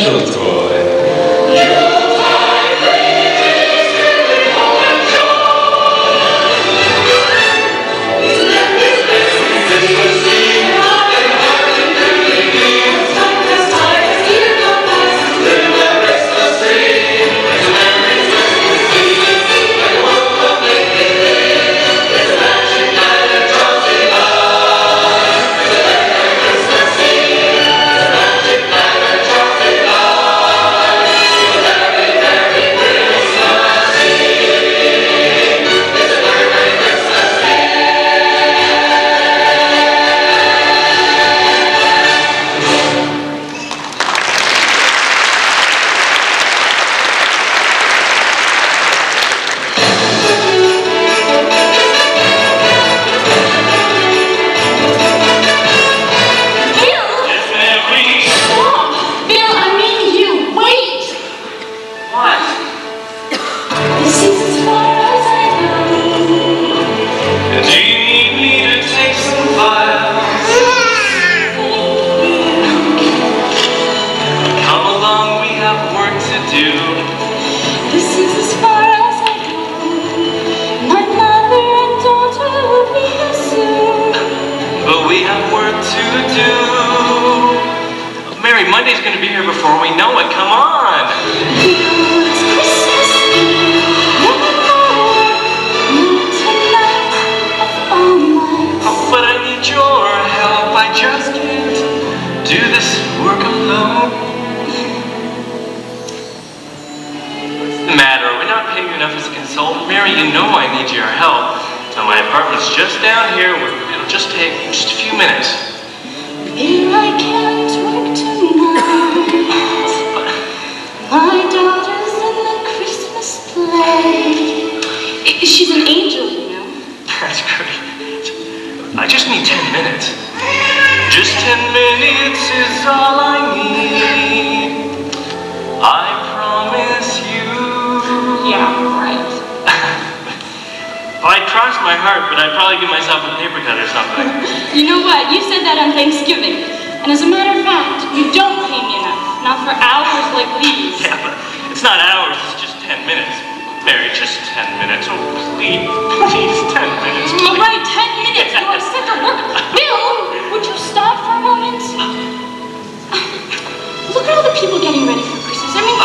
special toy. Monday's gonna be here before we know it. Come on! It's Christmas Eve, tonight of all nights. Oh, but I need your help. I just can't do this work alone. What's the matter? Are we not paying you enough as a consultant? Mary, you know I need your help. Now, my apartment's just down here. It'll just take just a few minutes. Here I can't work tonight. My daughter's in the Christmas play. She's an angel, you know. That's great. I just need 10 minutes. Just 10 minutes is all I need. I promise you. Yeah, right. Well, I'd cross my heart, but I'd probably give myself a paper cut or something. You know what? You said that on Thanksgiving. And as a matter of fact, you don't pay me enough. Not for hours like these. Yeah, but it's not hours, it's just 10 minutes. Mary, just 10 minutes. Oh, please, 10 minutes. All right, 10 minutes. You are such a work. Bill, would you stop for a moment? Look at all the people getting ready for Christmas. I mean,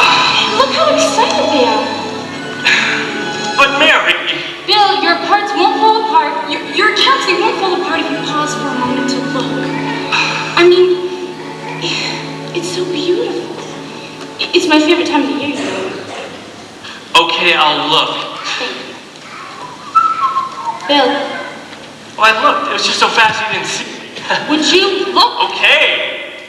look how excited they are. But Mary... Bill, your parts won't fall apart. Your accounts, they won't fall apart if you pause for a moment to look. I mean, it's so beautiful. It's my favorite time of the year, you know. Okay, I'll look. Thank you. Bill. Well, I looked. It was just so fast you didn't see me. Would you look? Okay.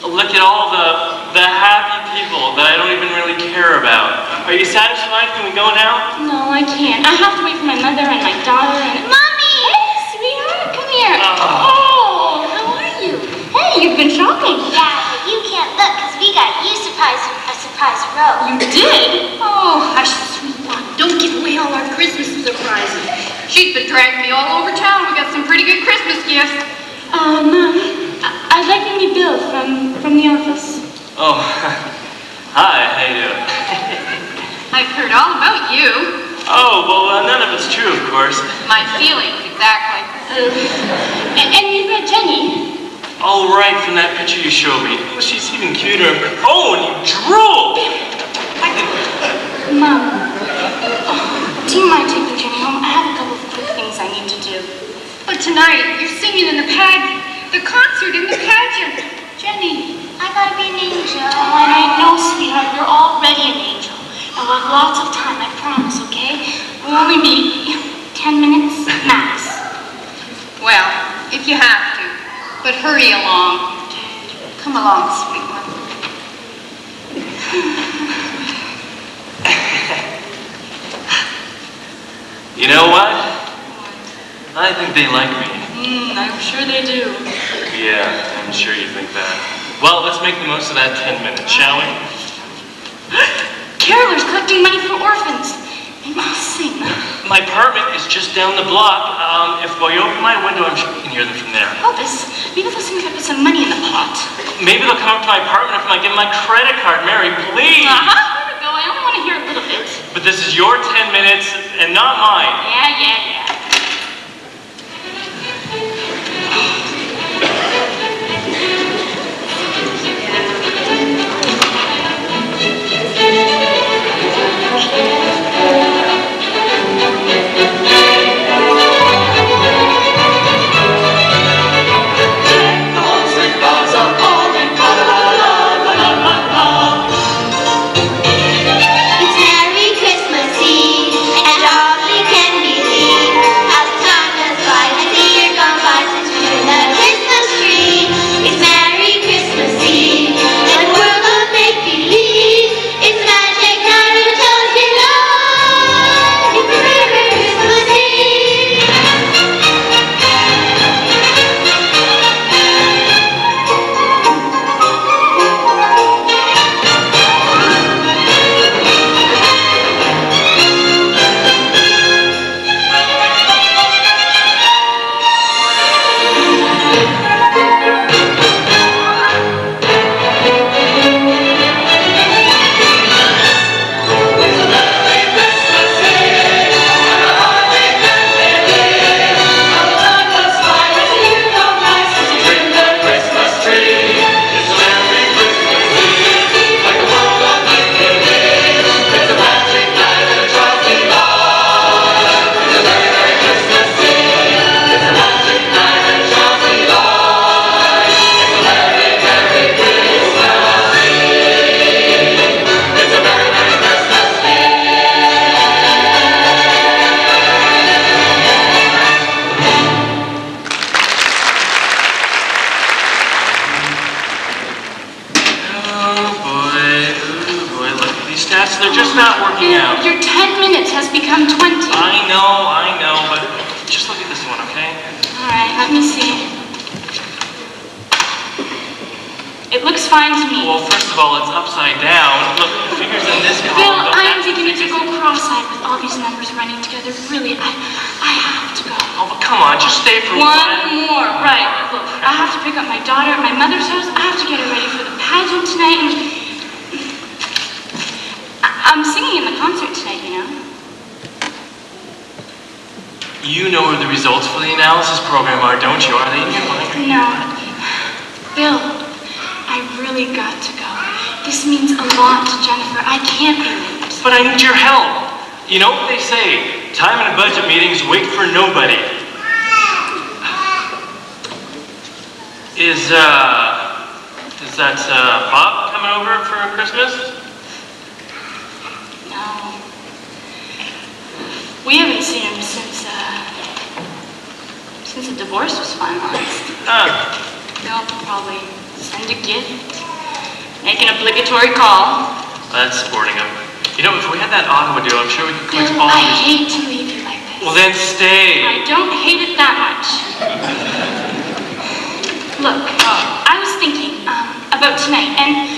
Look at all the happy people that I don't even really care about. Are you satisfied? Can we go now? No, I can't. I have to wait for my mother and my daughter and... Mommy! Hey, sweetheart, come here. Oh, how are you? Hey, you've been shopping. Yeah, but you can't look because we got you a surprise robe. You did? Oh, hush, sweet one. Don't give away all our Christmas surprises. She's been dragging me all over town. We got some pretty good Christmas gifts. Mom, I'd like to meet Bill from the office. Oh, hi, how you doing? I've heard all about you. Oh, well, none of it's true, of course. My feelings, exactly. And you've got Jenny. All right, from that picture you showed me. Oh, she's even cuter. Oh, and you drooled! Mom, do you mind taking Jenny home? I have a couple of quick things I need to do. But tonight, you're singing in the concert in the pageant. Jenny. I gotta be an angel. Oh, and I know, sweetheart, you're already an angel. And we'll have lots of time, I promise, okay? We'll only be 10 minutes max. Well, if you have to. But hurry along. Come along, sweet one. You know what? I think they like me. I'm sure they do. Yeah, I'm sure you think that. Well, let's make the most of that 10 minutes, shall we? Carolers collecting money for orphans. Maybe I'll sing. My apartment is just down the block. If I open my window, I'm sure you can hear them from there. Elvis, maybe they'll sing if I put some money in the pot. Maybe they'll come up to my apartment if I give them my credit card. Mary, please. Let it go. I only want to hear a little bit. But this is your 10 minutes and not mine. Yeah. It's Merry Christmas Eve, and hardly can believe how the time goes by as the year gone by since we heard the Christmas tree. It's Merry Christmas Eve, and the world of make-believe. It's the magic night of Josie Love. It's a Merry Christmas Eve. Oh boy, look at these stats. They're just not working out. Your 10 minutes has become 20. I know, but just look at this one, okay? All right, let me see. It looks fine to me. Well, first of all, it's upside down. Look, the figures in this column. Bill, don't I'm match the beginning to figures go cross-eyed with all these numbers running together. Really, I have to go. Oh, but come on, just stay for One more, right. Look, I have to pick up my daughter at my mother's house. I have to get her ready for the pageant tonight. And I'm singing in the concert tonight, you know. You know where the results for the analysis program are, don't you? Are they in your mind? No. Bill, I really got to go. This means a lot to Jennifer. I can't be late. But I need your help. You know what they say? Time in a budget meetings wait for nobody. Is that Bob coming over for Christmas? No. We haven't seen him since the divorce was finalized. They'll probably send a gift, make an obligatory call. That's sporting him. You know, if we had that auto deal, I'm sure we could collect Bill, all I these. hate to leave you like this. Well, then stay. I don't hate it that much. Look, I was thinking about tonight, and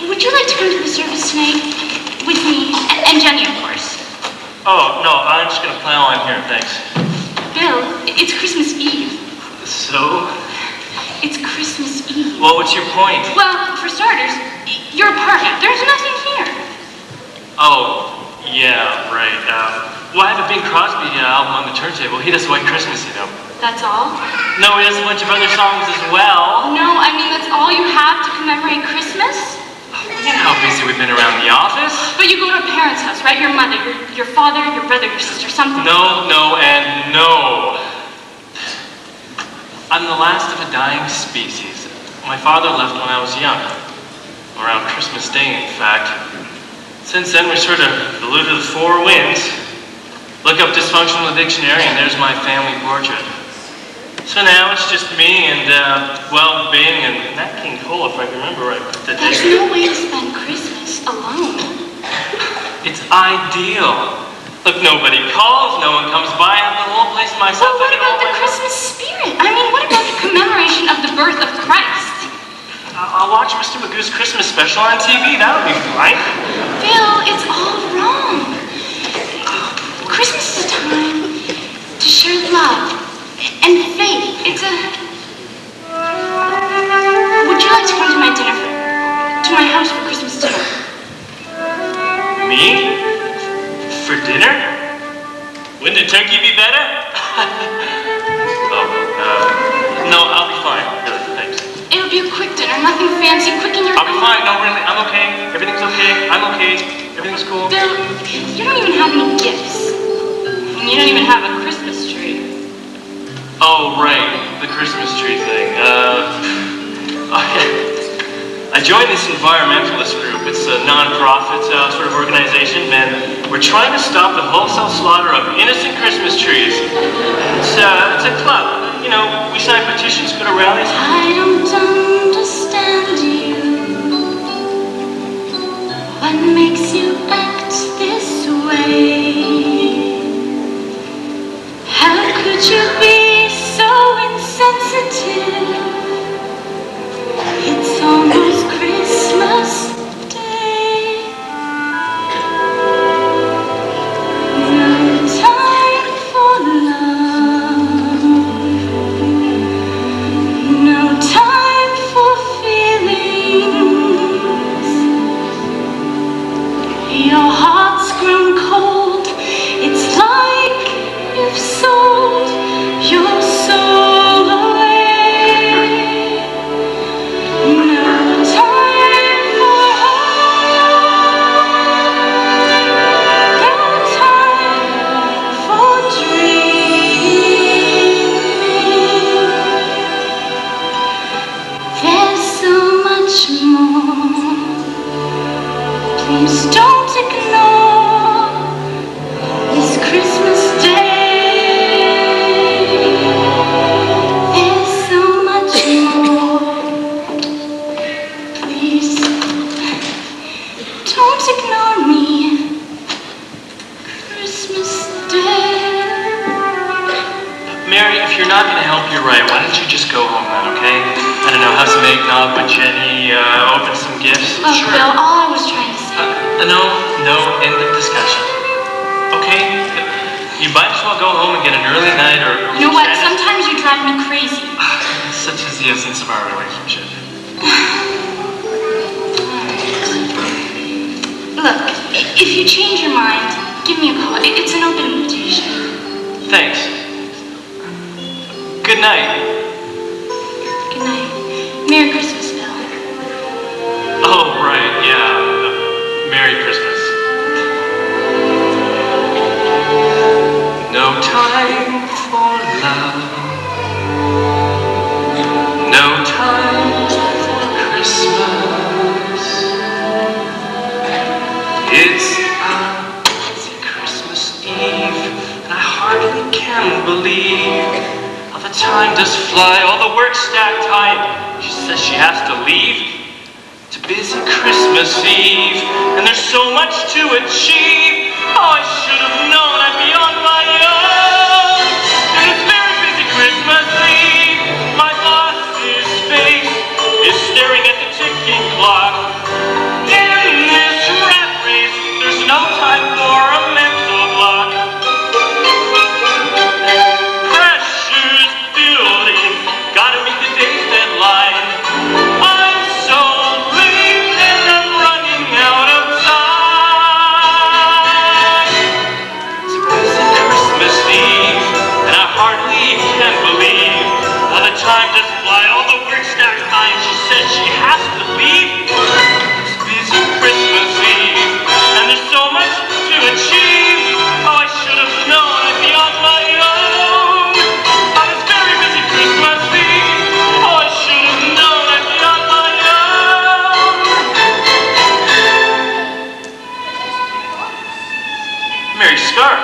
would you like to come to the service tonight with me and Jenny, of course? Oh, no, I'm just gonna plan while I'm here, thanks. Bill, it's Christmas Eve. So? It's Christmas Eve. Well, what's your point? Well, for starters, your apartment. There's nothing here. Oh, yeah, right. Well, I have a Bing Crosby album on the turntable. He does White Christmas, you know. That's all? No, he does a bunch of other songs as well. No, I mean, that's all you have to commemorate Christmas? You know how busy we've been around the office? But you go to a parent's house, right? Your mother, your father, your brother, your sister, something. No, and no. I'm the last of a dying species. My father left when I was young. Around Christmas Day, in fact. Since then, we sort of blew to the four winds. Look up dysfunction in the dictionary, and there's my family portrait. So now it's just me and, well, Bing and Nat King Cole, if I remember right. There's no way to spend Christmas alone. It's ideal. Look, nobody calls, no one comes by, I have the whole place to myself. Well, what about the Christmas spirit? I mean, what about the commemoration of the birth of Christ? I'll watch Mr. Magoo's Christmas special on TV, that would be fine. Bill, it's all wrong. Christmas is a time to share love and faith. It's a... Would you like to come to my dinner to my house for Christmas dinner? Me? For dinner? Wouldn't a turkey be better? No, I'll be fine. Really, thanks. It'll be a quick dinner, nothing fancy, quick in your... I'll be fine. No, really, I'm okay. Everything's okay. I'm okay. Everything's cool. Bill, you don't even have any gifts. And you don't even have a Christmas tree. Oh, right. The Christmas tree thing. I joined this environmentalist group. It's a non-profit sort of organization, and we're trying to stop the wholesale slaughter of innocent Christmas trees. It's a club. You know, we sign petitions, go to rallies. I don't understand you. What makes you act this way? How could you be so insensitive? It's almost Christmas Day. No time for love. No time for feelings. Your heart's grown cold. It's like you've sold your soul away. No time for hope. No time for dreaming. There's so much more. Please don't ignore this Christmas day. There's so much more. Please don't ignore me. Christmas Day. Mary, if you're not going to help, you're right. Why don't you just go home then, okay? I don't know, have some eggnog with Jenny, open some gifts. Look, Bill, all I was trying to say. No, end of discussion. Okay? You might as well go home and get an early night or... You know what? Sometimes you drive me crazy. Such is the essence of our relationship. Look, if you change your mind, give me a call. It's an open invitation. Thanks. Good night. Good night. Merry Christmas, Bill. Oh, right, yeah. Merry Christmas. No time for love. No time for Christmas. It's Christmas Eve, and I hardly can believe how the time does fly. All the work stacked high. She says she has to leave. It's a busy Christmas Eve, and there's so much to achieve. Oh, I should have known I'd be on my own. And it's very busy Christmas Eve. My boss's face is staring at the ticking clock. In this rat race, there's no time for a mental block. Pressure's building, gotta meet the day's deadline. I'm so late and I'm running out of time. It's a busy Christmas Eve, and I hardly can believe how the time just fly. All the work stacked high, and she says she has to leave. It's busy Christmas Eve, and there's so much to achieve. Oh, I should have known I'd be on my own. On this very busy Christmas Eve. Oh, I should have known I'd be on my own. Mary scarf.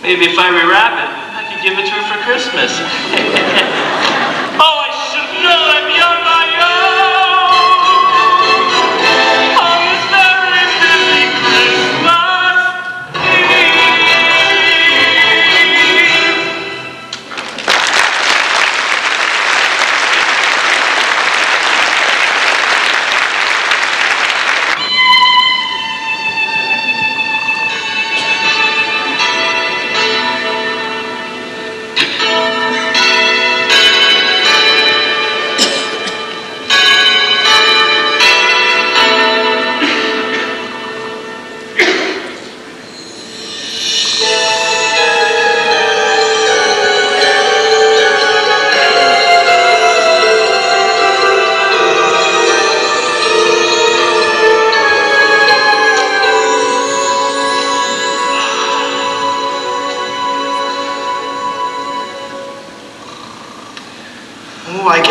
Maybe if I rewrap it, I could give it to her for Christmas. Oh, I should have known I'd be on my own. On this very busy Christmas Eve.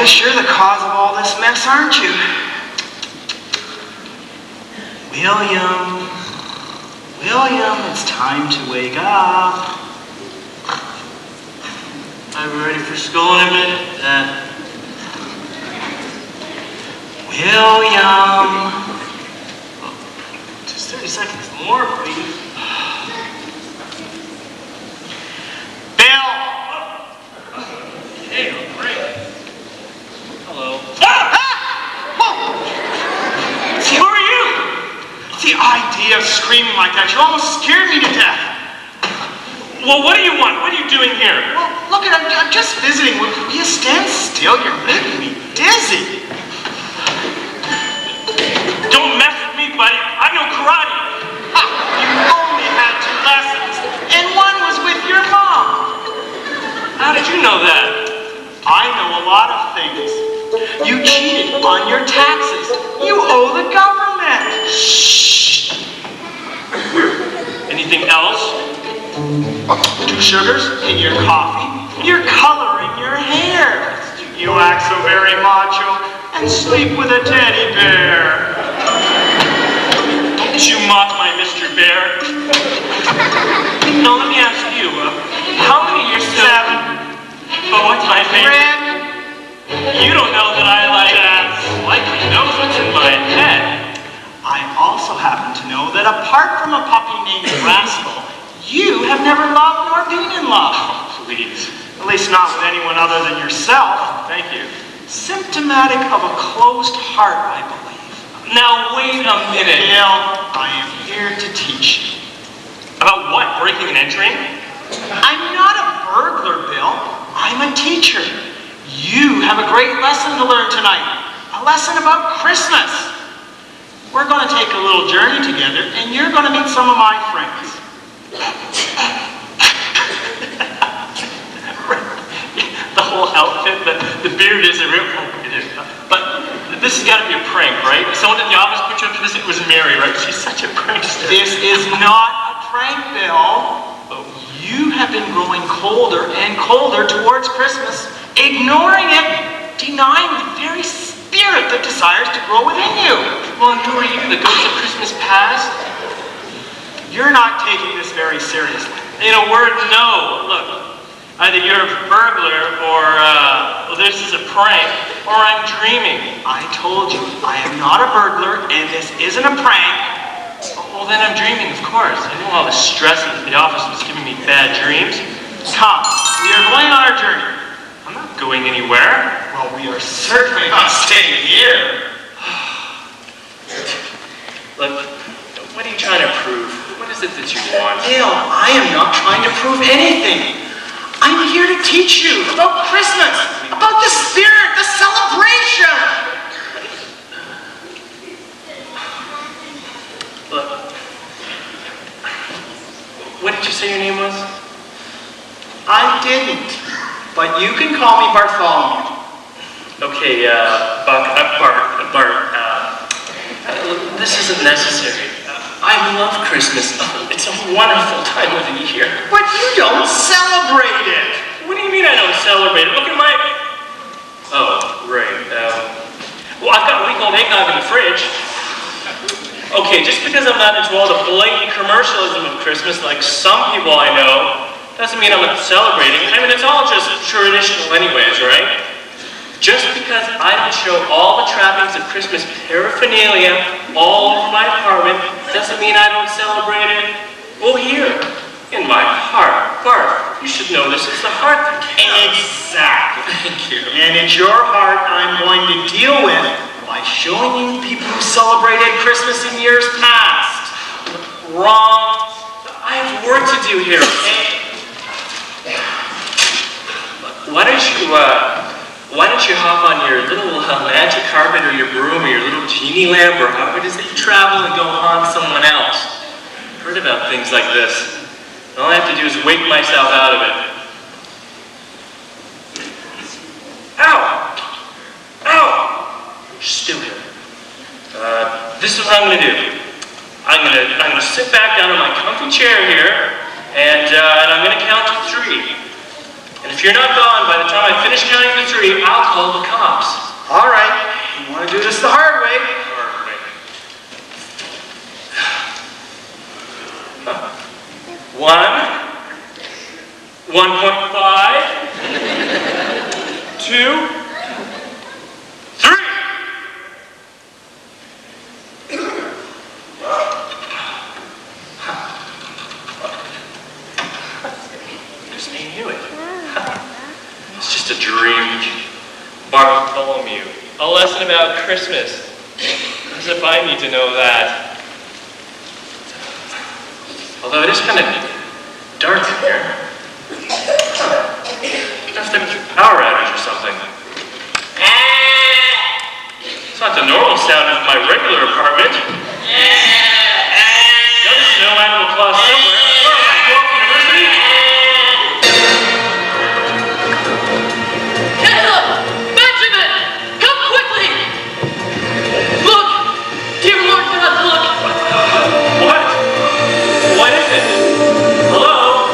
guess you're the cause of all this mess, aren't you? William, it's time to wake up. I'm ready for school in a minute, Dad. William. Just 30 seconds more, please. Bill! Hey, great. Hello. See, who are you? It's the idea of screaming like that. You almost scared me to death. Well, what do you want? What are you doing here? Well, look, I'm just visiting. Will you stand still? You're making me dizzy. Don't mess with me, buddy. I know karate. You only had 2 lessons, and one was with your mom. How did you know that? I know a lot of things. You cheated on your taxes. You owe the government. Shh. Anything else? 2 sugars in your coffee. Your color in your hair. You act so very macho and sleep with a teddy bear. Don't you mock my Mr. Bear. Now let me ask you, how many years? 7. But what's my favorite? Red. You don't know that I likely knows what's in my head. I also happen to know that apart from a puppy named Rascal, you have never loved nor been in love. Oh, please. At least not with anyone other than yourself. Thank you. Symptomatic of a closed heart, I believe. Now wait a minute. Bill, I am here to teach you. About what? Breaking and entering? I'm not a burglar, Bill. I'm a teacher. You have a great lesson to learn tonight. A lesson about Christmas. We're going to take a little journey together, and you're going to meet some of my friends. The whole outfit, the beard is a real... But this has got to be a prank, right? Someone in the office put you up to this. It was Mary, right? She's such a prankster. This is not a prank, Bill. You have been growing colder and colder towards Christmas, ignoring it, denying the very spirit that desires to grow within you. Well, who are you, the ghost of Christmas past? You're not taking this very seriously. In a word, no. Look, either you're a burglar or this is a prank, or I'm dreaming. I told you, I am not a burglar, and this isn't a prank. Well, then I'm dreaming, of course. I knew all the stress in the office was giving me bad dreams. Come, we are going on our journey. I'm not going anywhere. Well, we are certainly not staying here. Look, what are you trying to prove? What is it that you want? Bill, I am not trying to prove anything. I'm here to teach you about Christmas, about the spirit, the celebration. Look, what did you say your name was? I didn't, but you can call me Bartholomew. Okay, Bart, this isn't necessary. I love Christmas. It's a wonderful time of the year. But you don't celebrate it. What do you mean I don't celebrate it? Look at my... Oh, right. Well, I've got week-old eggnog in the fridge. Okay, just because I'm not into all the blatant commercialism of Christmas like some people I know, doesn't mean I'm not celebrating. I mean, it's all just traditional anyways, right? Just because I don't show all the trappings of Christmas paraphernalia all over my apartment, doesn't mean I don't celebrate it. Well, here, in my heart. Bart, you should know this is the heart that counts. Exactly. Thank you. And it's your heart I'm going to deal with by showing you people who celebrated Christmas in years past. Wrong. I have work to do here, okay? Why don't you hop on your little magic carpet or your broom or your little genie lamp or however it is that you travel and go haunt someone else? I've heard about things like this. All I have to do is wake myself out of it. Ow! Ow! Still here. This is what I'm going to do. I'm going to sit back down in my comfy chair here, and I'm going to count to 3. And if you're not gone by the time I finish counting the tree, I'll call the cops. All right, you want to do this the hard way? One, 1.5, 2, 3. Just knew it. It's just a dream. Bartholomew. A lesson about Christmas. As if I need to know that. Although it is kind of dark in here. Must have been a power outage or something. It's not the normal sound of my regular apartment. Notice no animal claws somewhere. University? Caleb! Benjamin! Come quickly! Look! Dear Lord God, look! What? What is it? Hello?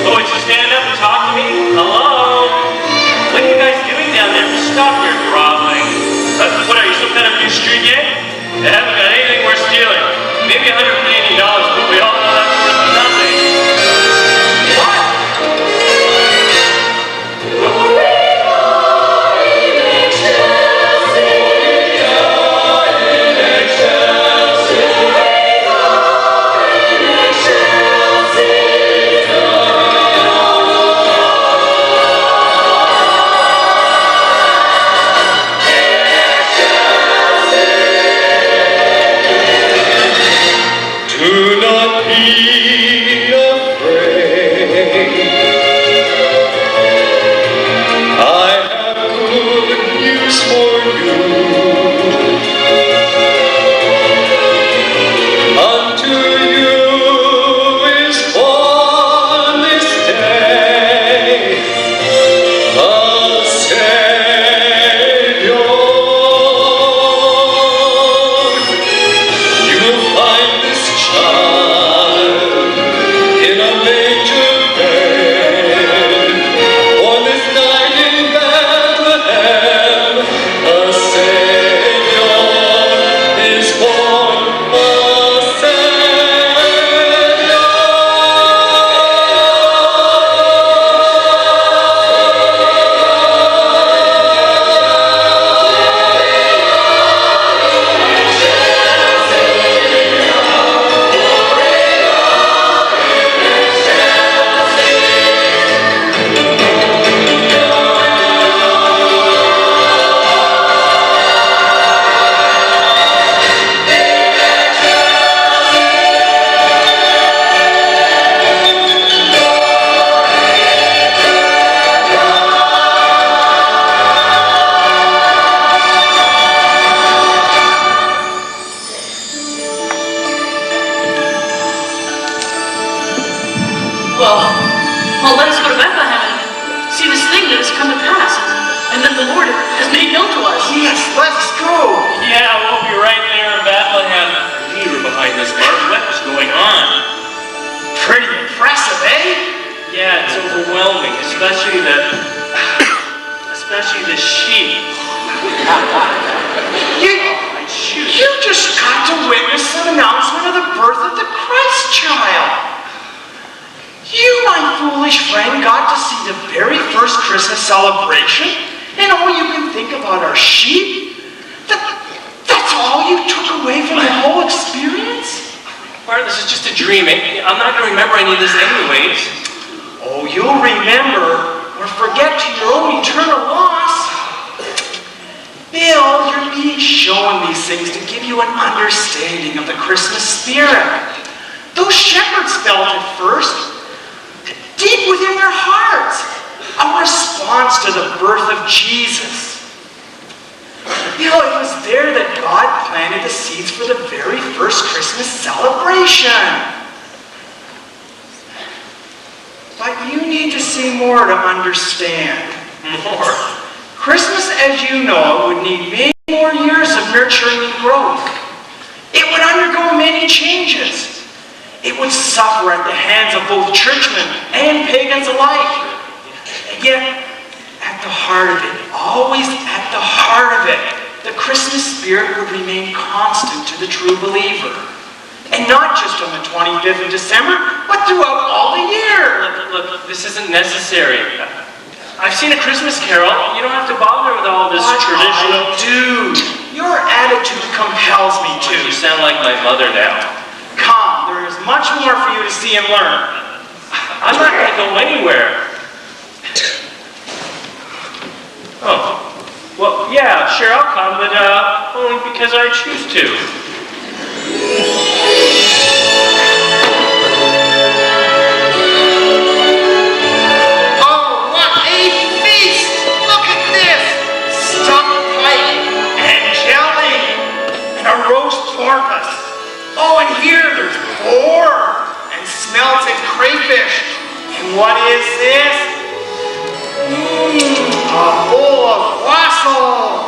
Oh, it's you standing up and talk to me? Hello? What are you guys doing down there? Stop your groveling. What are you, some kind of new street gang? They haven't got anything worth stealing. Maybe $180, but we all know that's worth nothing. What? Do not be afraid. I have good news for you. Unto you is born this day a Savior. You will find this child in a manger bed, on this night in Bethlehem, a Savior is born, a Savior. Well, let us go to Bethlehem and see this thing that has come to pass, and that the Lord has made known to us. Yes, let's go. Yeah, we'll be right there in Bethlehem. We were behind this bar. What was going on? Pretty impressive, eh? Yeah, it's overwhelming, especially the sheep. You just got to witness the announcement of the birth of the Christ child. You, my foolish friend, got to see the very first Christmas celebration, and all you can think about are sheep? That's all you took away from the whole experience? Bart, this is just a dream. I'm not going to remember any of this anyways. Oh, you'll remember or forget to your own eternal loss. Bill, you're being shown these things to give you an understanding of the Christmas spirit. Those shepherds felt it first, deep within their hearts, a response to the birth of Jesus. You know, it was there that God planted the seeds for the very first Christmas celebration. But you need to see more to understand. More? Christmas, as you know, would need many more years of nurturing and growth. It would undergo many changes. It would suffer at the hands of both churchmen and pagans alike. Yet, at the heart of it, always at the heart of it, the Christmas spirit would remain constant to the true believer. And not just on the 25th of December, but throughout all the year. Look, this isn't necessary. I've seen a Christmas carol. You don't have to bother with all this traditional... Dude, your attitude compels me to. You sound like my mother now. Come, there is much more for you to see and learn. I'm not going to go anywhere. Oh. Well, yeah, sure, I'll come, but only because I choose to. Oh, what a feast! Look at this! Stuffed pike and jelly and a roast porpoise. Oh, and here there's pork and smelted crayfish. And what is this? A bowl of wassail.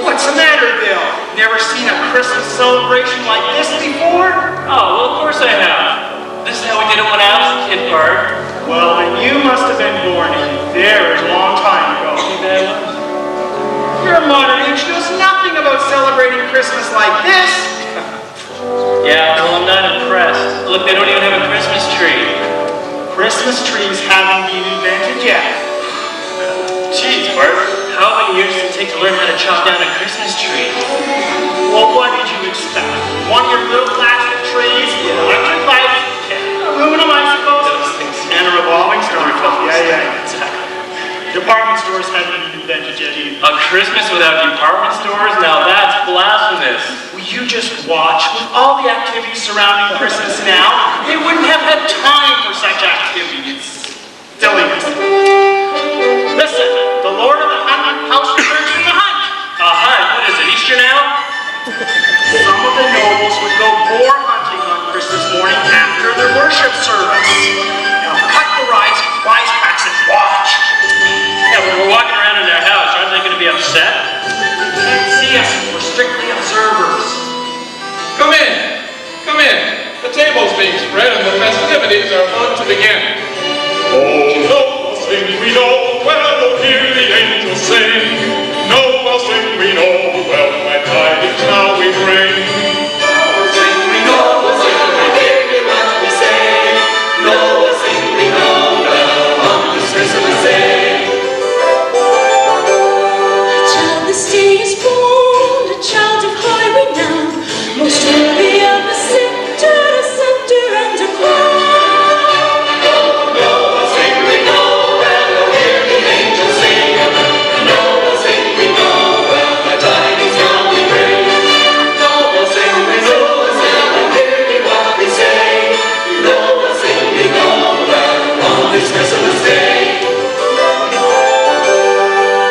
What's the matter, Bill? Never seen a Christmas celebration like this before? Oh, well, of course I have. This is how we did it when I was a kid, Bart. Well, then you must have been born a very long time ago. Maybe I was. Your modern age knows nothing about celebrating Christmas like this. Yeah, well, I'm not impressed. Look, they don't even have a Christmas tree. Christmas trees haven't been invented yet. Jeez, Bart, how many years did it take to learn how to chop down a Christmas tree? Well, what did you expect? One of your little plastic trees, electric lights, aluminum icicles, and a revolving store. Yeah. Department stores haven't been invented yet either. A Christmas without department stores? Now that's blasphemous. Will you just watch? With all the activities surrounding Christmas now, they wouldn't have had time for such activities. Silliness. Listen, the Lord of the House returns from the hunt. A hunt? What is it, Easter now? Some of the nobles would go boar hunting on Christmas morning after their worship service. Now cut the wisecracks and watch. Yeah, when we're walking around in their house, aren't they going to be upset? Can't see us, we're strictly observers. Come in. The table's being spread and the festivities are about to begin. Oh, Noel sing we Noel, hear the angels sing. Noel sing we Noel, my tidings now we bring. Noel sing we Noel, hear ye what we say. Noel sing we Noel, on this Christmas day. A child this day is born, a child of high renown, most worthy of a scepter and a crown. Noel sing we Noel, hear the angels sing. Noel sing we Noel, my tidings now we bring. Noel sing we Noel, hear ye what we say. Noel sing we Noel, on this Christmas day.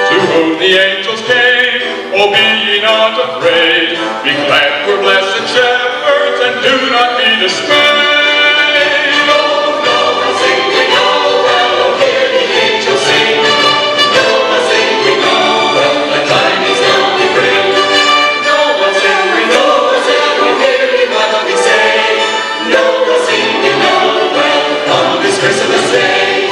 To whom the angels came, oh be ye not afraid. Be glad, we're blessed shepherds, and do not be dismayed. Noel sing we Noel, hear the angels sing. Noel sing we Noel, the tidings now we bring. Noel sing we Noel, hear ye what we say. Noel sing we Noel, on this Christmas day.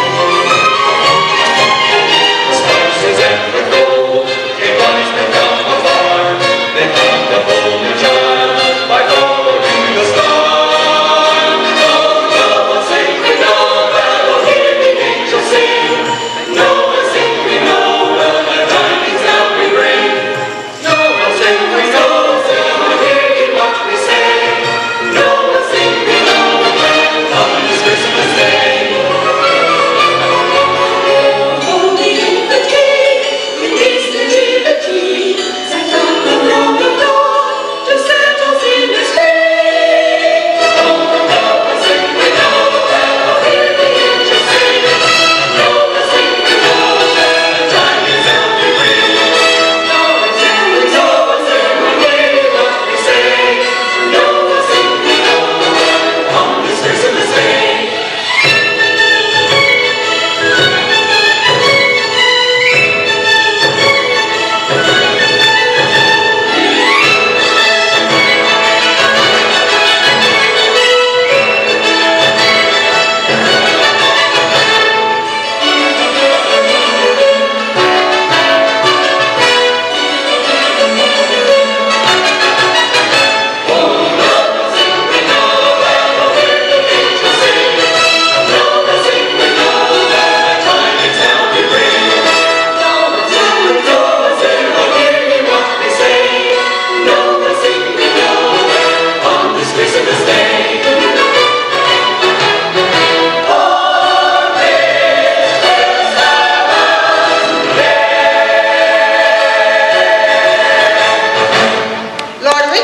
The spices and the gold, came wise men from afar. They found the holy child by following the star.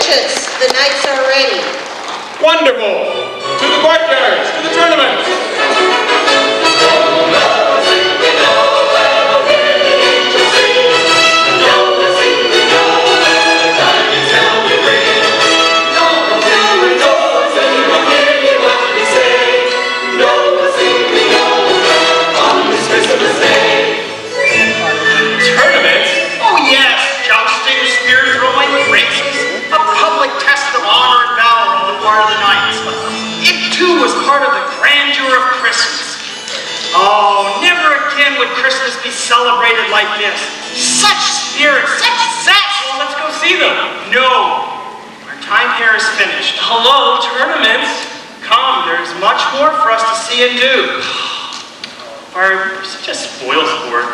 Patience, the knights are ready. Wonderful! To the courtyards, to the tournament! Tournaments? Oh yes, jousting, spear throwing, races, a public test of honor and valor on the part of the knights. It too was part of the grandeur of Christmas. Oh, never again would Christmas be celebrated like this. Such spirit, such zest. Well, let's go see them. No, our time here is finished. Hello, tournaments? Come, there's much more for us to see and do. Bart, you're such a spoil sport.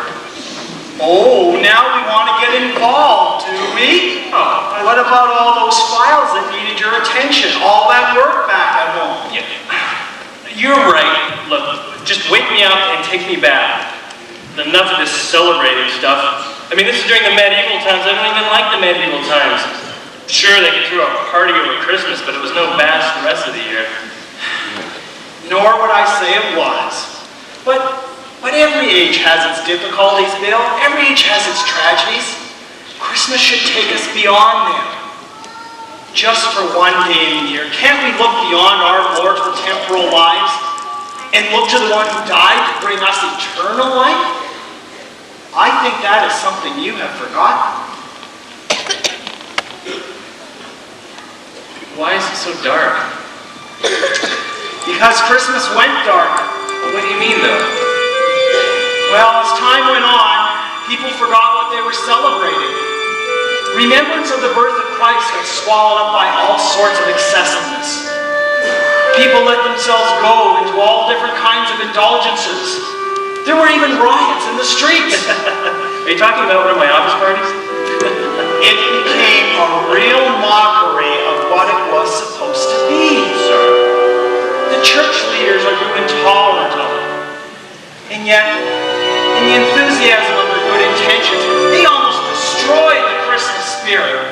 Oh, now we want to get involved, do we? Oh, What about all those files that needed your attention? All that work back at home? yeah. You're right. Look, just wake me up and take me back. Enough of this celebrating stuff. I mean, this is during the medieval times. I don't even like the medieval times. Sure, they could throw a party over Christmas, but it was no bash the rest of the year. Nor would I say it was. But every age has its difficulties, Bill. Every age has its tragedies. Christmas should take us beyond them. Just for one day in the year, can't we look beyond our mortal temporal lives and look to the one who died to bring us eternal life? I think that is something you have forgotten. Why is it so dark? Because Christmas went dark. What do you mean, though? Well, as time went on, people forgot what they were celebrating. Remembrance of the birth of Christ got swallowed up by all sorts of excessiveness. People let themselves go into all different kinds of indulgences. There were even riots in the streets. Are you talking about one of my office parties? It became a real mockery of what it was supposed to be. The church leaders are too intolerant of it. And yet, in the enthusiasm of their good intentions, they almost destroyed the Christmas spirit.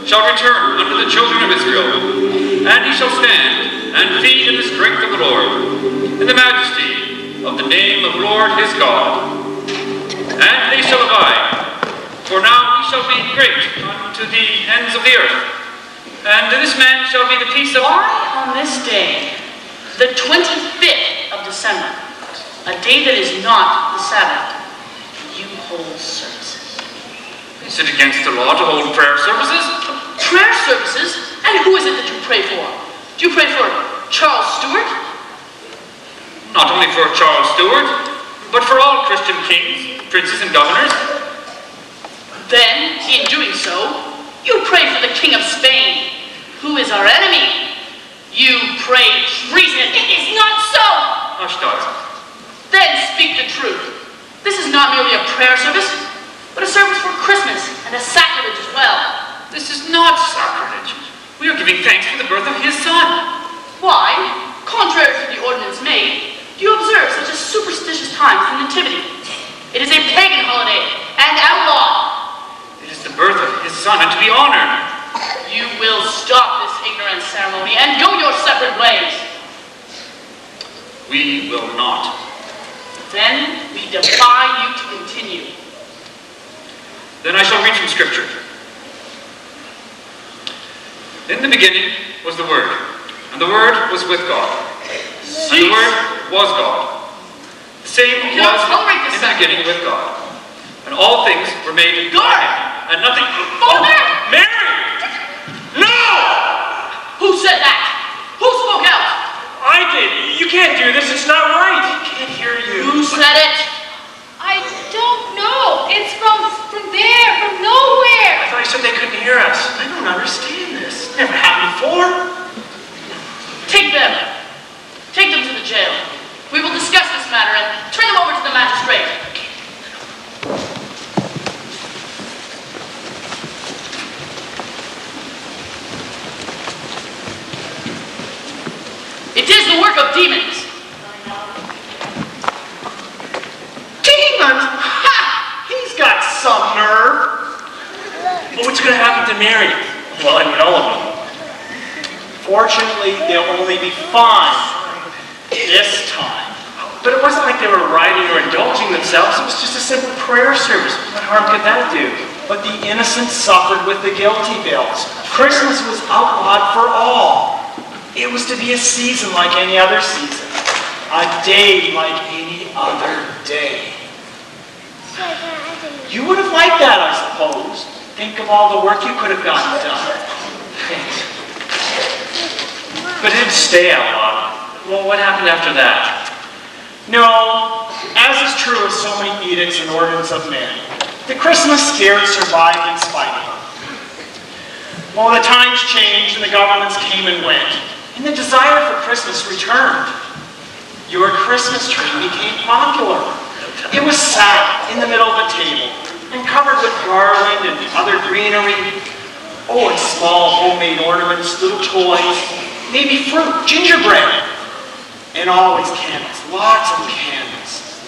Shall return unto the children of Israel, and he shall stand and feed in this strength of the Lord, in the majesty of the name of Lord his God. And they shall abide, for now we shall be great unto the ends of the earth. And to this man shall be the peace of... Why on this day, the 25th of December, a day that is not the Sabbath, you hold services? Is it against the law to hold prayer services? Prayer services? And who is it that you pray for? Do you pray for Charles Stewart? Not only for Charles Stewart, but for all Christian kings, princes, and governors. Then, in doing so, you pray for the King of Spain, who is our enemy. You pray treason. It is not so! Hush, daughter. Then speak the truth. This is not merely a prayer service, but a service for Christmas and a sacrilege as well. This is not sacrilege. We are giving thanks for the birth of his son. Why, contrary to the ordinance made, do you observe such a superstitious time for the Nativity? It is a pagan holiday and outlawed. It is the birth of his son and to be honored. You will stop this ignorant ceremony and go your separate ways. We will not. Then we defy you to continue. Then I shall read from Scripture. In the beginning was the Word, and the Word was with God, and the Word was God. The same was in the beginning with God, and all things were made by him, and nothing... Father! Mary! No! Who said that? Who spoke out? I did. You can't do this. It's not right. I can't hear you. Who said it? I don't know. It's from there, from nowhere. I thought you said they couldn't hear us. I don't understand this. Never happened before. Take them. Take them to the jail. We will discuss this matter and turn them over to the magistrate. It is the work of demons. Demons? Ha! He's got some nerve. Well, what's going to happen to Mary? Well, I mean, all of them. Fortunately, they'll only be fine this time. But it wasn't like they were riding or indulging themselves. It was just a simple prayer service. What harm could that do? But the innocent suffered with the guilty bills. Christmas was outlawed for all. It was to be a season like any other season. A day like any other day. You would have liked that, I suppose. Think of all the work you could have gotten done. Thanks. But it didn't stay outlawed. Well, what happened after that? No, as is true of so many edicts and ordinances of men, the Christmas spirit survived in spite of them. Well, the times changed and the governments came and went, and the desire for Christmas returned. Your Christmas tree became popular. It was sat in the middle of the table and covered with garland and other greenery. Oh, and small homemade ornaments, little toys, maybe fruit, gingerbread, and always candles, lots of candles.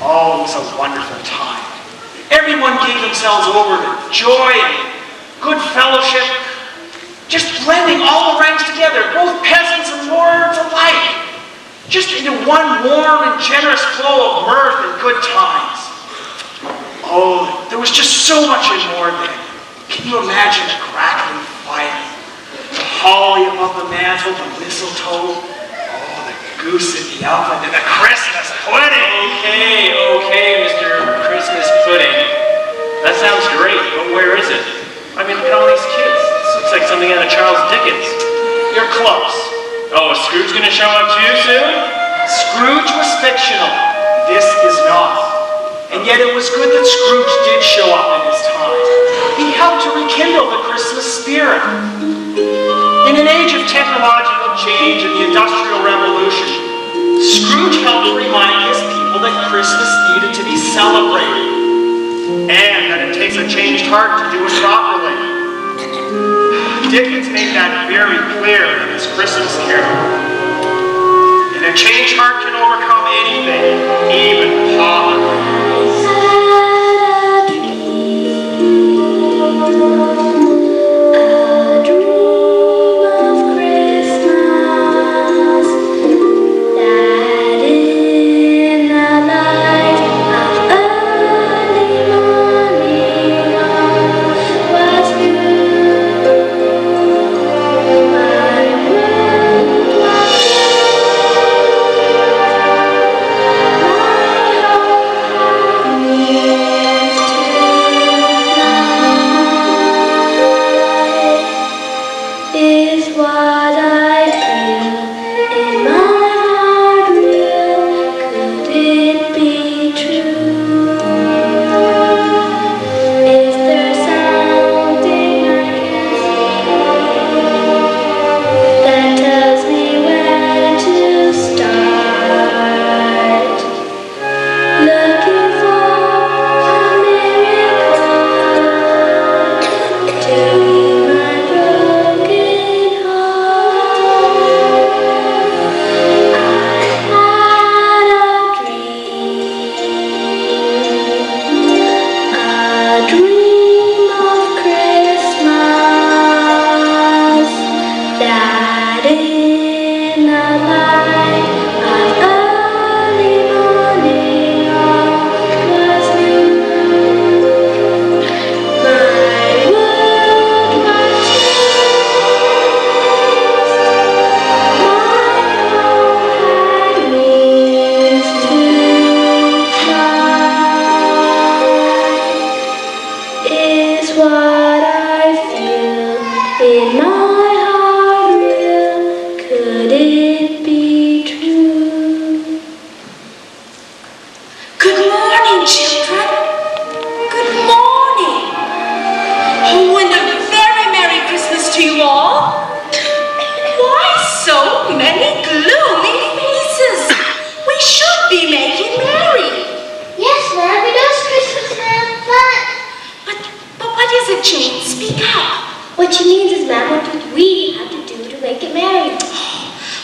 Oh, it was a wonderful time. Everyone gave themselves over to joy and good fellowship, just blending all the ranks together, both peasants and lords alike, just into one warm and generous flow of mirth and good times. Oh, there was just so much and more then. Can you imagine the crackling fire, the holly above the mantle, the mistletoe, oh, the goose in the oven, and the Christmas pudding? Okay, Mr. Christmas Pudding. That sounds great, but where is it? I mean, look at all these kids. This looks like something out of Charles Dickens. You're close. Oh, is Scrooge going to show up too soon? Scrooge was fictional. This is not. And yet it was good that Scrooge did show up in his time. He helped to rekindle the Christmas spirit. In an age of technological change and the Industrial Revolution, Scrooge helped to remind his people that Christmas needed to be celebrated, and that it takes a changed heart to do it properly. Dickens made that very clear in his Christmas Carol. And a changed heart can overcome anything, even poverty. A dream of Christmas.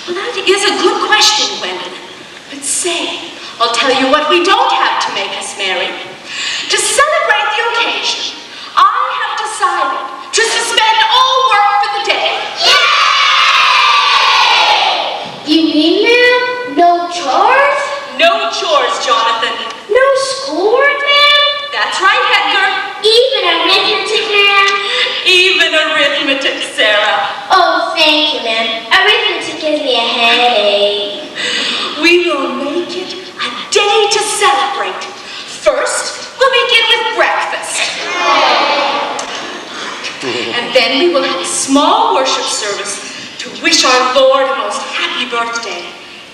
Well, that is a good question, Gwendolyn. But say, I'll tell you what we don't have to make us merry. To celebrate the occasion, I have decided to suspend all work for the day. Yay! You mean, ma'am, no chores? No chores, Jonathan. No schoolwork, ma'am? That's right, Edgar. Even arithmetic, ma'am? Even arithmetic, Sarah. Oh, thank you, ma'am. Arithmetic gives me a headache. We will make it a day to celebrate. First, we'll begin with breakfast. And then we will have a small worship service to wish our Lord a most happy birthday.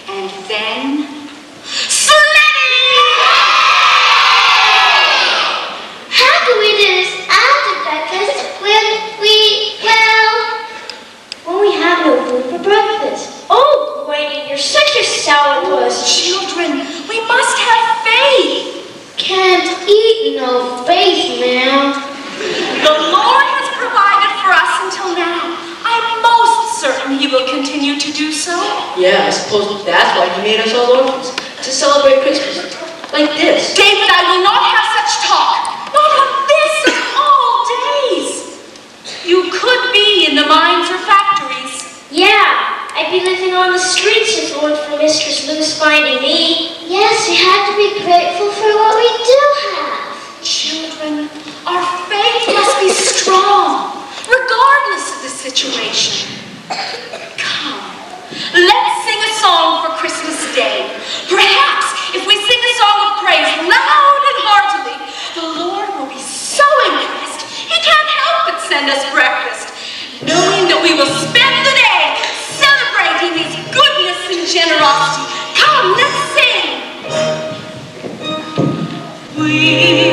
And then, sledding! How can we do this after breakfast when we have no food for breakfast? Oh, Whitey, you're such a sourpuss. Children, we must have faith. Can't eat no faith, ma'am. The Lord has provided for us until now. I'm most certain He will continue to do so. Yeah, I suppose that's why he made us all orphans. To celebrate Christmas. Like this. David, I will not have such talk. Not on this of all days. You could be in the mines or factories. Yeah, I'd be living on the streets if it weren't for Mistress Lou's finding me. Yes, we have to be grateful for what we do have. Children, our faith must be strong, regardless of the situation. Come, let's sing a song for Christmas Day. Perhaps if we sing a song of praise loud and heartily, the Lord will be so impressed He can't help but send us breakfast, knowing that we will spend the day celebrating His goodness and generosity. Come, let's sing. We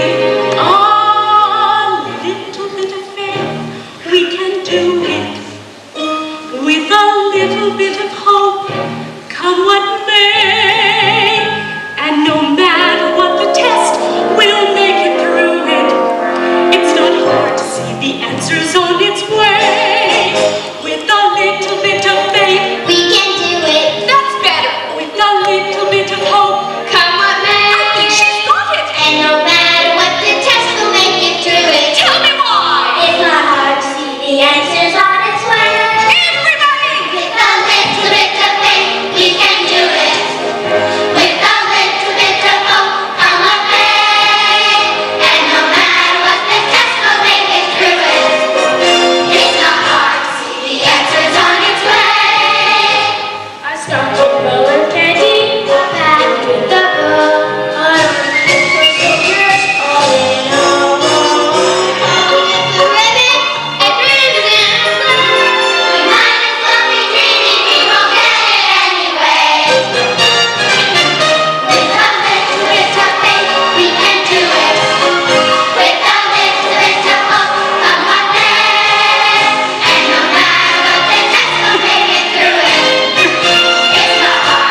are a little bit of faith, we can do it. With a little bit of hope, come what may. And no matter what the test, we'll make it through it. It's not hard to see the answer's on its way. With a little bit of faith, We can do it. that's better. With a little bit of hope, Come what may. I think she's got it. And no matter what the test, we'll make it through it. Tell me why. It's not hard to see the answers on its way. Everybody! With a little bit of faith, we can do it. With a little bit of hope, come what may. And no matter what the test, we'll make it through it. It's not hard to see the answers on its way. I stopped to roller candy, packed with the bow. I learned for soldiers all in all. With the ribbon and ribbon and flowers, we might as well be dreaming we won't get it anyway. With a little bit of faith, we can do it. With a little bit of hope, come what may. And no matter what the test, we'll make it through it. It's not hard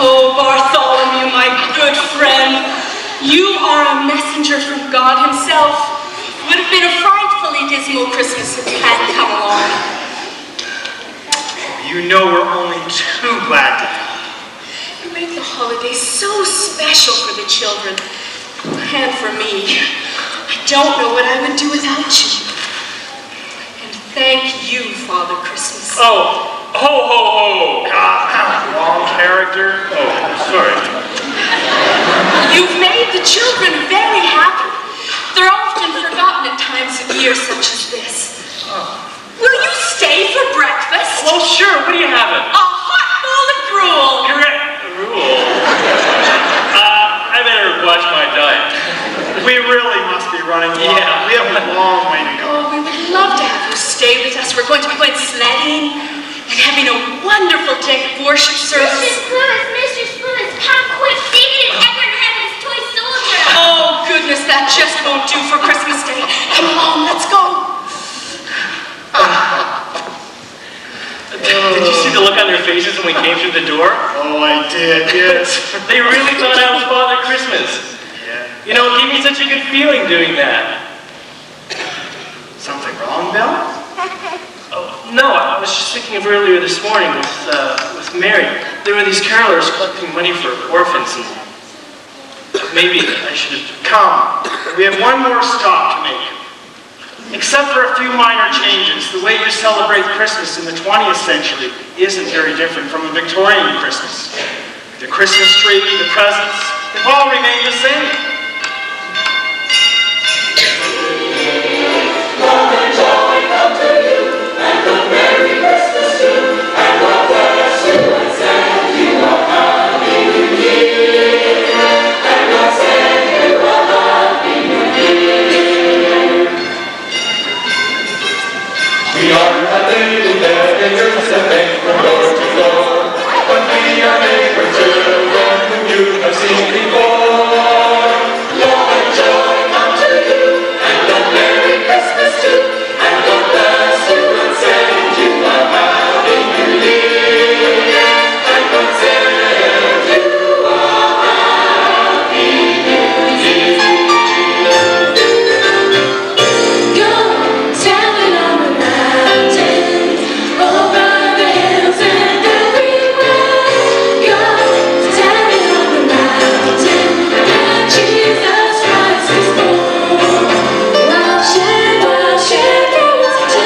Oh, Bartholomew, my good friend, you are a messenger from God himself. Would have been a frightfully dismal Christmas if you hadn't come along. You know we're only too glad to help. You make the holidays so special for the children. And for me. I don't know what I would do without you. And thank you, Father Christmas. Oh, ho, ho, ho. Wrong character. Oh, sorry. You've made the children very happy. They're often forgotten at times of year such as this. Will you stay for breakfast? Well, sure. What are you having? A hot bowl of gruel. Correct. Rule. I better watch my diet. We really must be running along. Yeah. We have a long way to go. Oh, we would love to have you stay with us. We're going to be going sledding and having a wonderful day of worship service. Mr. Splumus, come quick. David and Edward have his toy soldier. Oh, goodness, that just won't do for Christmas Day. Come along, let's go. Did you see the look on their faces when we came through the door? Oh, I did, yes. They really thought I was Father Christmas. Yeah. You know, it gave me such a good feeling doing that. Something wrong, Bill? Oh, no, I was just thinking of earlier this morning with Mary. There were these carolers collecting money for orphans, and maybe I should have... Come. We have one more stop to make. Except for a few minor changes, the way you celebrate Christmas in the 20th century isn't very different from a Victorian Christmas. The Christmas tree, the presents, they've all remained the same. Love and joy come to you, and a Merry Christmas too, and God bless you and send you a Happy New Year, and God send you a Happy New Year. We are a little beggars that beg from door to door, but we are neighbor children whom you have seen before. Love and joy come to you, and a Merry Christmas too, and God bless you and send you a Happy New Year, and God send you a Happy New Year. Go tell it on the mountain, over the hills and everywhere. Go tell it on the mountain, that Jesus Christ is born. Watch and watch and watch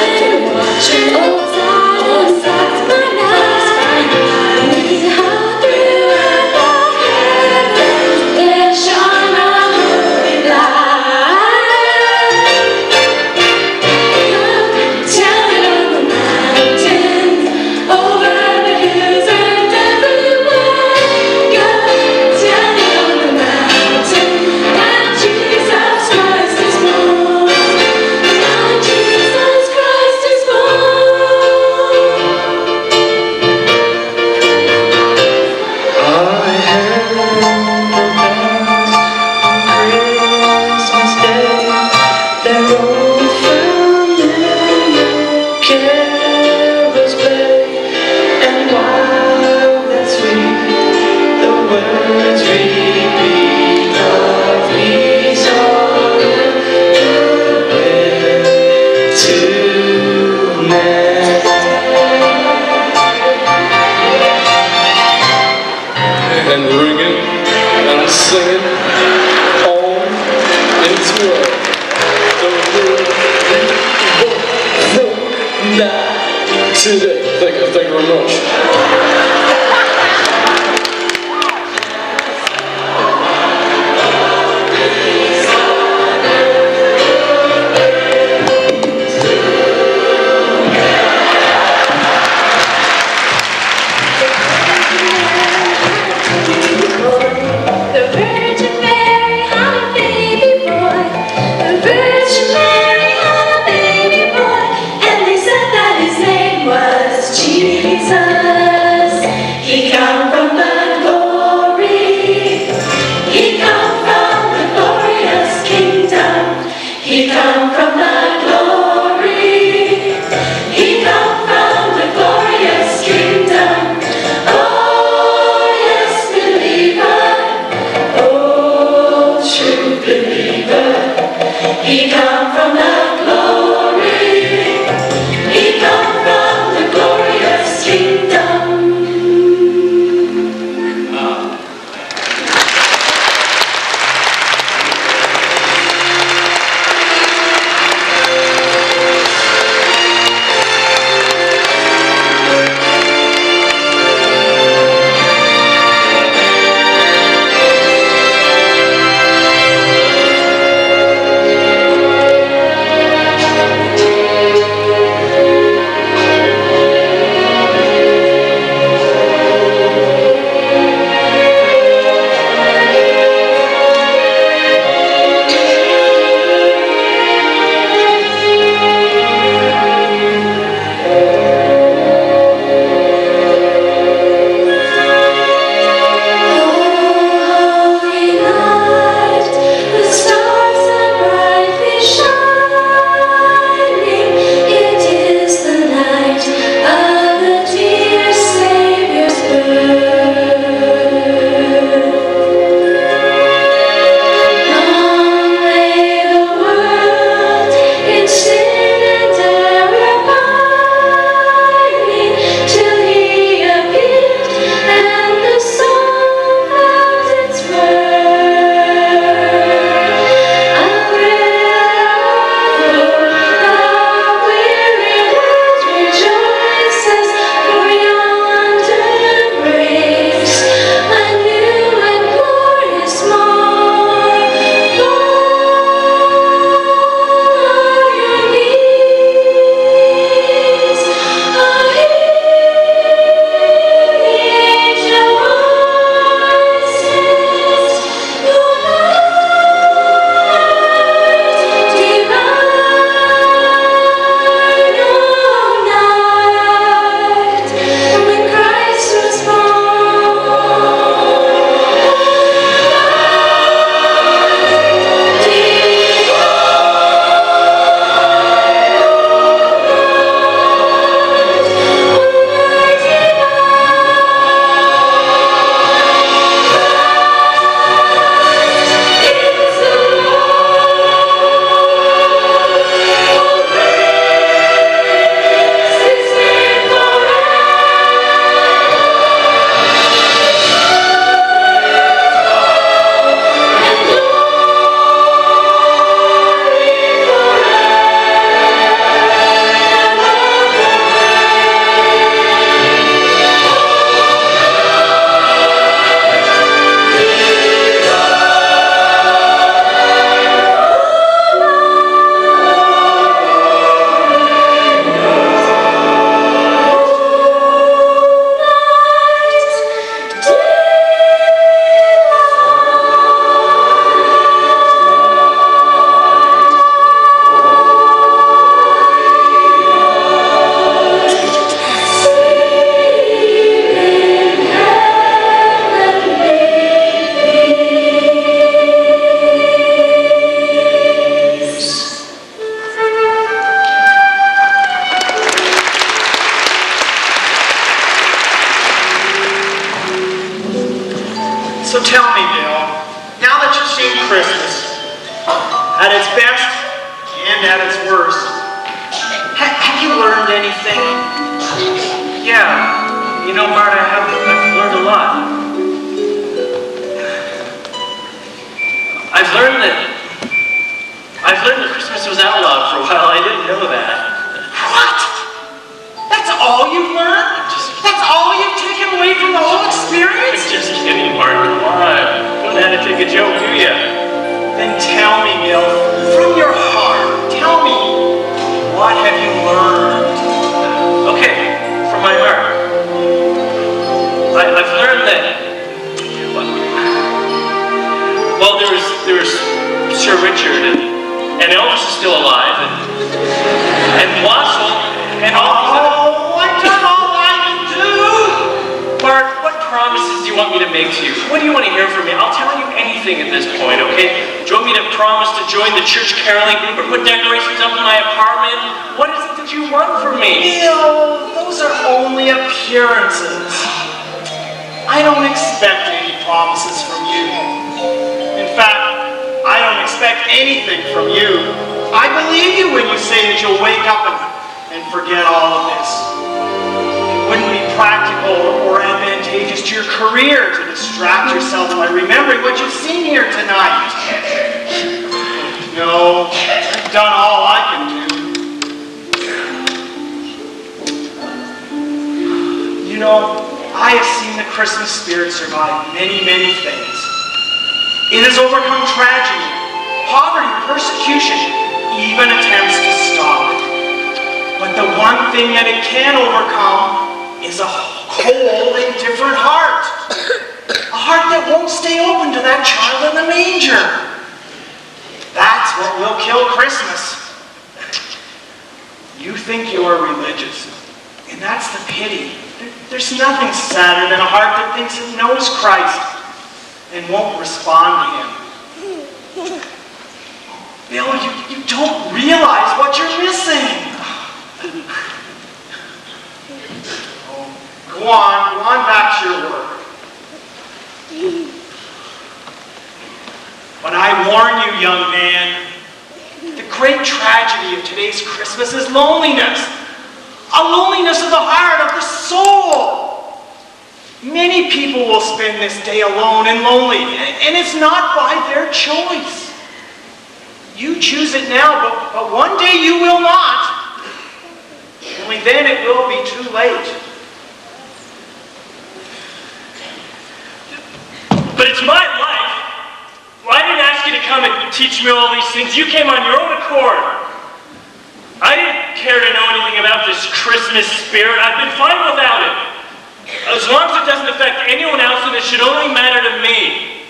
and oh, silence my night. We hung through the heavens, there shone a holy light. Tell it on the mountains, over the hills and everywhere. Go tell it on the mountains that Jesus Christ is born. That Jesus Christ is Christmas Day, their old familiar carols play, and while that sweet, the words repeat of peace on goodwill to men. And ringing and singing on its way. The beautiful night today. Thank you very much. The Virgin Mary had a baby boy. The Virgin Mary had a baby boy, and they said that his name was Jesus. tell me, Bill, now that you've seen Christmas at its best and at its worst, have you learned anything? Yeah, you know, Bart, I've learned a lot. I've learned that Christmas was outlawed for a while. I didn't know that. What? That's all you've learned? That's all you've taken away from the whole experience? I'm just kidding, Bart. Come on. Don't have to take a joke, do ya? Then tell me, Bill, from your heart, tell me, what have you learned? Okay, from my heart. I've learned that. Well, there was Sir Richard and Elvis is still alive and Wassel and all these other. Oh, I've done all I can do. Bart, what promises do you want me to make to you? What do you want to hear from me? I'll tell you anything at this point, okay? Do you want me to promise to join the church caroling group or put decorations up in my apartment? What is it that you want from me? Bill, those are only appearances. I don't expect any promises from you. In fact, I don't expect anything from you. I believe you when you say that you'll wake up and forget all of this. It wouldn't be practical or advantageous to your career to distract yourself by remembering what you've seen here tonight. No, I've done all I can do. You know, I have seen the Christmas spirit survive many, many things. It has overcome tragedy, poverty, persecution, even attempts to stop it. But the one thing that it can overcome is a cold, indifferent heart. A heart that won't stay open to that child in the manger. That's what will kill Christmas. You think you are religious, and that's the pity. There's nothing sadder than a heart that thinks it knows Christ and won't respond to him. Bill, you don't realize what you're missing. Oh, go on back to your work. But I warn you, young man, the great tragedy of today's Christmas is loneliness. A loneliness of the heart, of the soul. Many people will spend this day alone and lonely, and it's not by their choice. You choose it now, but one day you will not. Only then it will be too late. But it's my life. Well, I didn't ask you to come and teach me all these things. You came on your own accord. I didn't care to know anything about this Christmas spirit. I've been fine without it. As long as it doesn't affect anyone else, and it should only matter to me.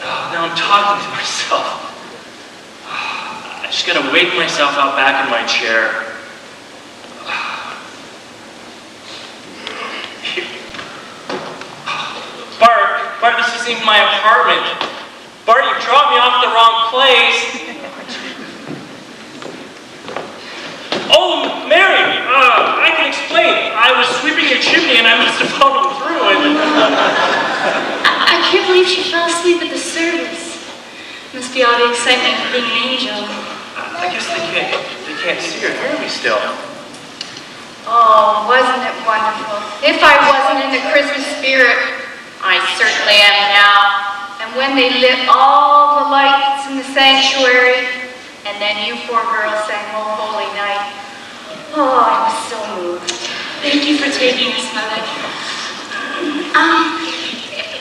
Oh, now I'm talking to myself. I just gotta wake myself out back in my chair. Bart, this isn't even my apartment. Bart, you dropped me off the wrong place. Oh, Mary, I can explain. I was sweeping your chimney and I must have fallen through and... I can't believe she fell asleep at the service. Must be all the excitement of being an angel. I guess they can't see or hear me still. Oh, wasn't it wonderful? If I wasn't in the Christmas spirit, I certainly am now. And when they lit all the lights in the sanctuary, and then you four girls sang "Oh Holy Night," oh, I was so moved. Thank you for taking us, Mother.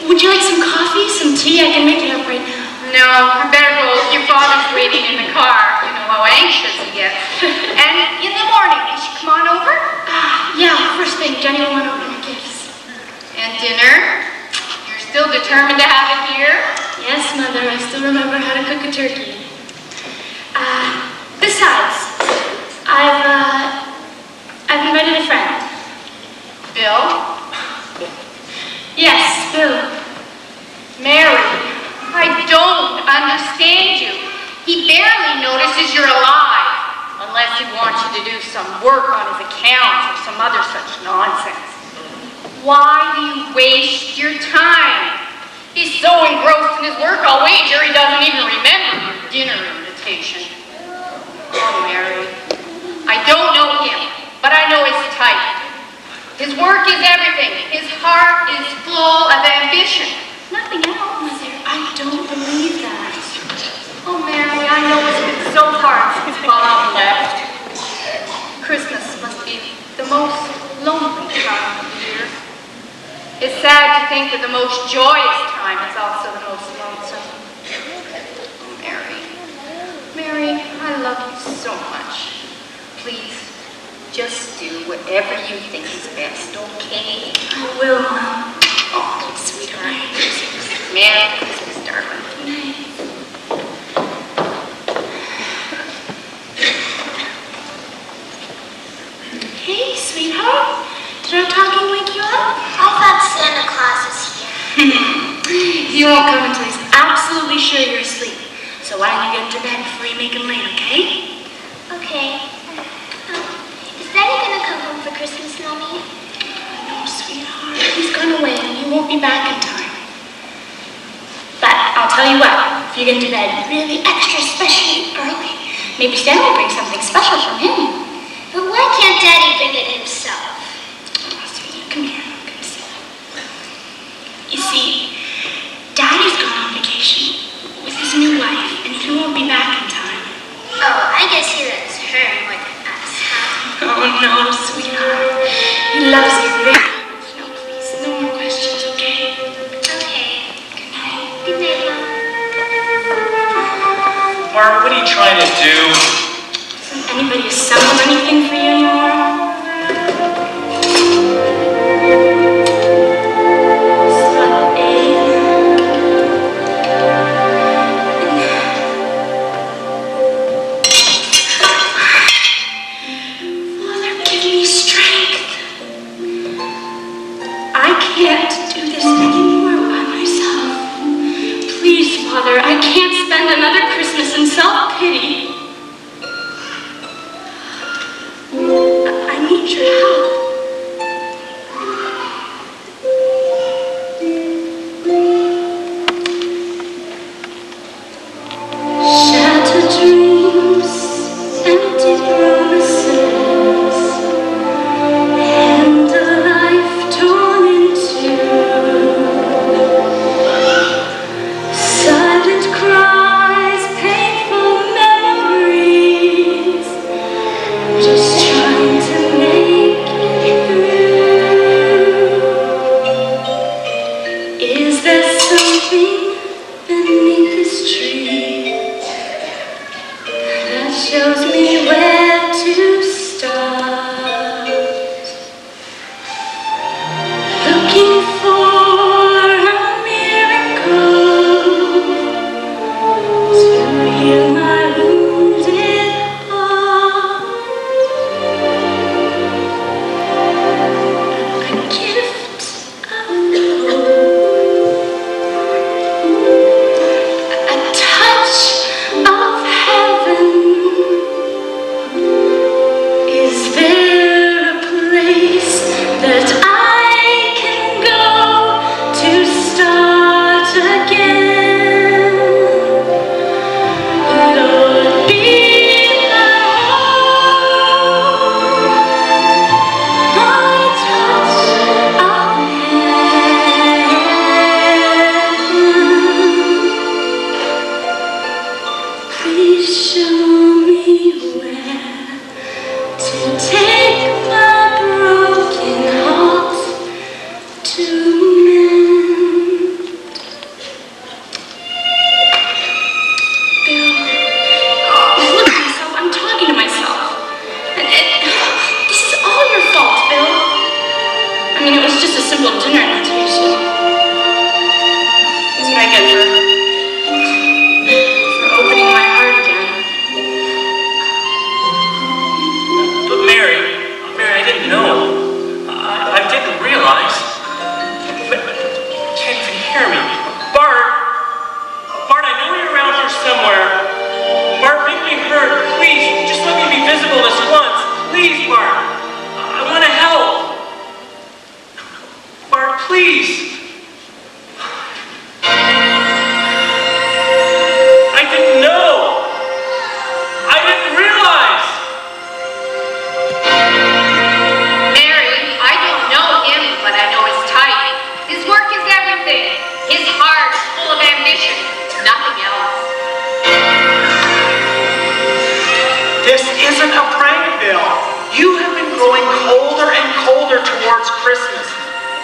Would you like some coffee, some tea? I can make it up right now. No, I better go. Your father's waiting in the car. You know how anxious he gets. And in the morning, you should come on over. Yeah, first thing, Jenny will want to open her gifts. And dinner? You're still determined to have it here? Yes, Mother, I still remember how to cook a turkey. Besides, I've invited a friend. Bill? Yes, Bill. Mary, I don't understand you. He barely notices you're alive, unless he wants you to do some work on his accounts or some other such nonsense. Why do you waste your time? He's so engrossed in his work, I'll wager he doesn't even remember your dinner invitation. Oh, Mary, I don't know him, but I know his type. His work is everything. His heart is full of ambition. Nothing else. Mother, I don't believe that. Oh, Mary, I know it's been so hard since Bob left. Christmas must be the most lonely time of the year. It's sad to think that the most joyous time is also the most lonesome. Oh, Mary, I love you so much. Please, just do whatever you think is best, okay? I will, Mom. Oh, sweetheart. Merry Christmas, darling. Hey, sweetheart. Did our talking wake you up? I thought Santa Claus is here. He won't come until he's absolutely sure you're asleep. So why don't you get into bed before you make him late, okay? Okay. Is Daddy gonna come home for Christmas, Mommy? No, sweetheart. He's gone away and he won't be back in time. But I'll tell you what, if you get into bed really extra specially early, maybe Santa will bring something special from him. But why can't Daddy bring it himself? Oh, sweetie, come here. Come see. You see, Daddy's gone on vacation with his new wife, and he won't be back in time. Oh, I guess he loves her more than us, huh? Oh, no, sweetheart. He loves you very much. No, please, no more questions, okay? Okay. Good night. Good night, Mom. Mark, what are you trying to do? Doesn't anybody assemble anything for you anymore? Slot A. Father, give me strength. I can't do this anymore by myself. Please, Father, I can't spend another Christmas in self-pity. I need your help. Shattered dreams, empty promises, and a life torn in two. Silent cries, painful memories, just trying to make it through. Is there something beneath this tree that shows me where to start? Looking for a miracle to heal my wounded heart. A gift of hope, a touch of heaven. isn't a prank, Bill. You have been growing colder and colder towards Christmas,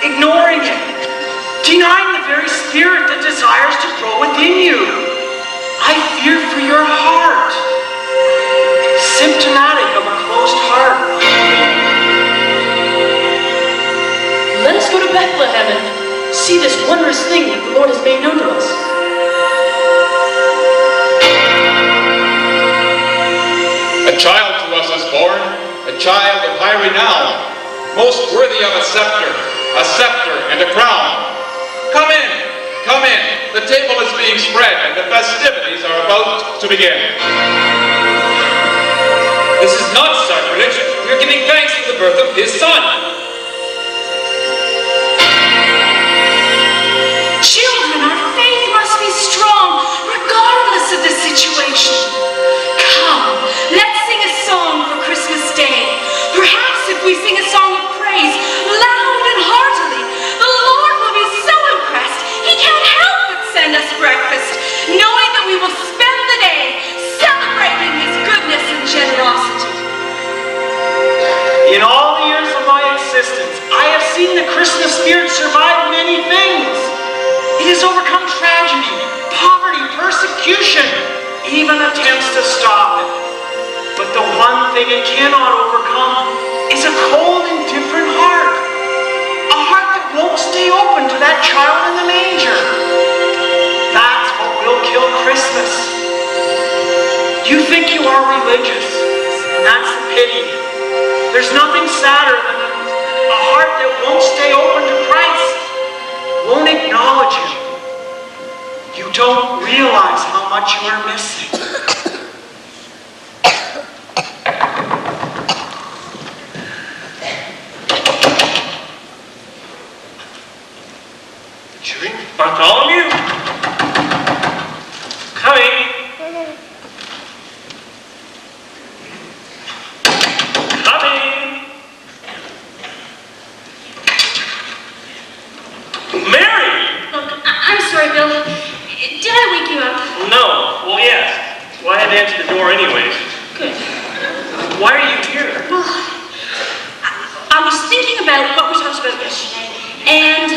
ignoring it, denying the very spirit that desires to grow within you. I fear for your heart. Symptomatic of a closed heart. Let us go to Bethlehem and see this wondrous thing that the Lord has made known to us. A child to us is born, a child of high renown, most worthy of a scepter and a crown. Come in, come in. The table is being spread and the festivities are about to begin. This is not sacrilege. We are giving thanks for the birth of his son. Children, our faith must be strong, regardless of the situation. Come, let's sing a song for Christmas Day. Perhaps if we sing a song of praise, loud and heartily, the Lord will be so impressed, He can't help but send us breakfast, knowing that we will spend the day celebrating His goodness and generosity. In all the years of my existence, I have seen the Christmas spirit survive many things. It has overcome tragedy, poverty, persecution, even attempts to stop it. But the one thing it cannot overcome is a cold, indifferent heart. A heart that won't stay open to that child in the manger. That's what will kill Christmas. You think you are religious, and that's the pity. There's nothing sadder than a heart that won't stay open to Christ, won't acknowledge Him. You don't realize how much you are missing. Bartholomew? Coming. Coming. Mary! Look, I'm sorry, Bill. Did I wake you up? No. Well, yes. Well, I had to answer the door anyways. Good. Why are you here? Well, I was thinking about what we talked about yesterday, and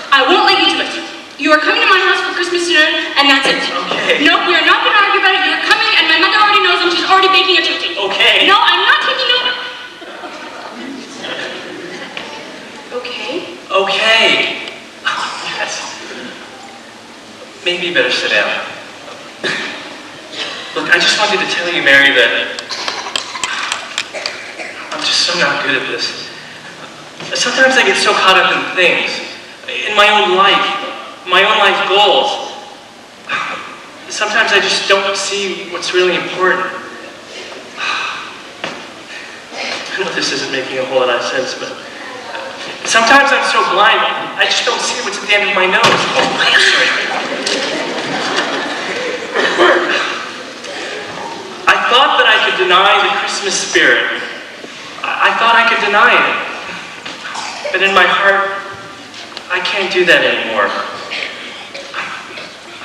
I won't let you do it. You are coming to my house for Christmas dinner, and that's it. Okay. No, we are not going to argue about it. You're coming, and my mother already knows, and she's already baking a turkey. Okay. No, I'm not taking over. Okay. Okay. Yes. Maybe you better sit down. Look, I just wanted to tell you, Mary, that I'm just so not good at this. Sometimes I get so caught up in things, in my own life goals. Sometimes I just don't see what's really important. I know this isn't making a whole lot of sense, but sometimes I'm so blind, I just don't see what's at the end of my nose. Oh, I'm sorry. I thought that I could deny the Christmas spirit. I thought I could deny it. But in my heart, I can't do that anymore.